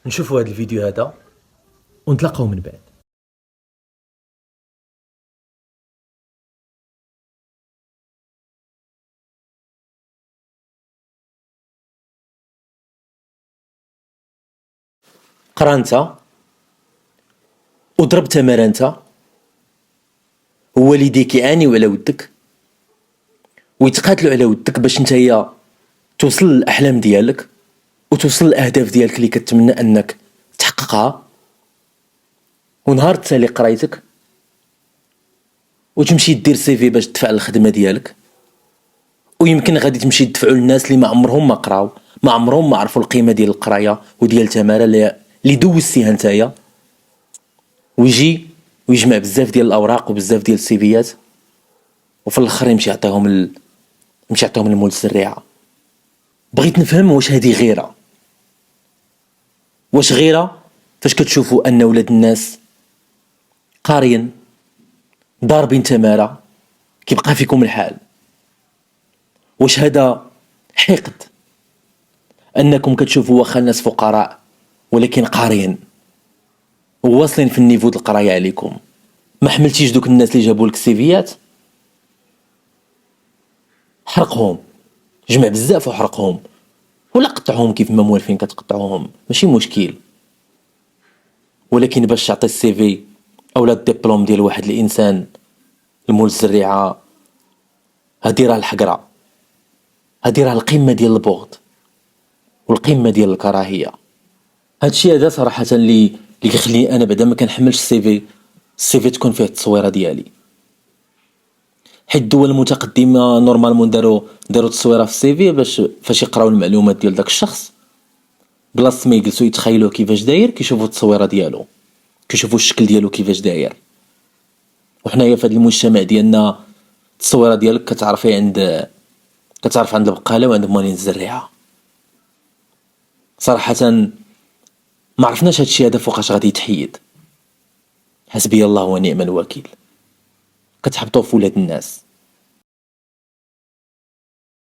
نشوفوا هذا الفيديو هذا ونتلاقاو من بعد. قرا انت وضرب تماره انت، ووالديك يعانيو على ودك ويتقاتلوا على ودك باش نتايا توصل للاحلام ديالك وتوصل للاهداف ديالك اللي كتمنى انك تحققها. ونهار تسالي قرايتك وتمشي دير سيفي باش تدفع الخدمه ديالك، ويمكن غادي تمشي تدفعوا للناس اللي ما عمرهم ما قراو، ما عمرهم ما عرفوا القيمه ديال القرايه وديال التماره اللي دوزتيها نتايا، ويجي ويجمع بزاف ديال الاوراق وبزاف ديال السيفيات، وفي الاخر يمشي يعطيهم المول الزريعه. بغيت نفهم واش هذه غيره، واش غيره فاش كتشوفوا ان ولاد الناس قاريين ضاربين تماره كيبقى فيكم الحال؟ واش هذا حقد انكم كتشوفوا واخا الناس فقراء ولكن قاريين وواصلين في النيفو ديال القرايه عليكم؟ ما حملتيش دوك الناس اللي جابوا لك السيفيات؟ حرقهم، جمع بزاف وحرقهم، ولا قطعهم كيف ما موالفين كتقطعوهم، ماشي مشكل. ولكن باش تعطي السيفي اولا الدبلوم ديال واحد الانسان المول الزريعه، هادي راه الحقره، هادي راه القمه ديال البغض والقمه ديال الكراهيه. هادشي هذا صراحه اللي كيخليني انا بعدا ما كنحملش السيفي تكون فيه التصويره ديالي. حيت الدول المتقدمه نورمالمون داروا التصويره في السيفي باش فاش يقراو المعلومات ديال داك الشخص بلاصه ما يجلسوا يتخيلوه كيفاش داير، كيشوفوا التصويره ديالو، كيشوفوا الشكل ديالو كيفاش داير. وحنايا في هذا المجتمع ديالنا التصويره ديالك كتعرف عند البقاله وعند موالين الزريعه. صراحه ما عرفناش هادشي هذا فوقاش غادي يتحيد. حسبي الله ونعم الوكيل. كتحبطوا في ولاد الناس.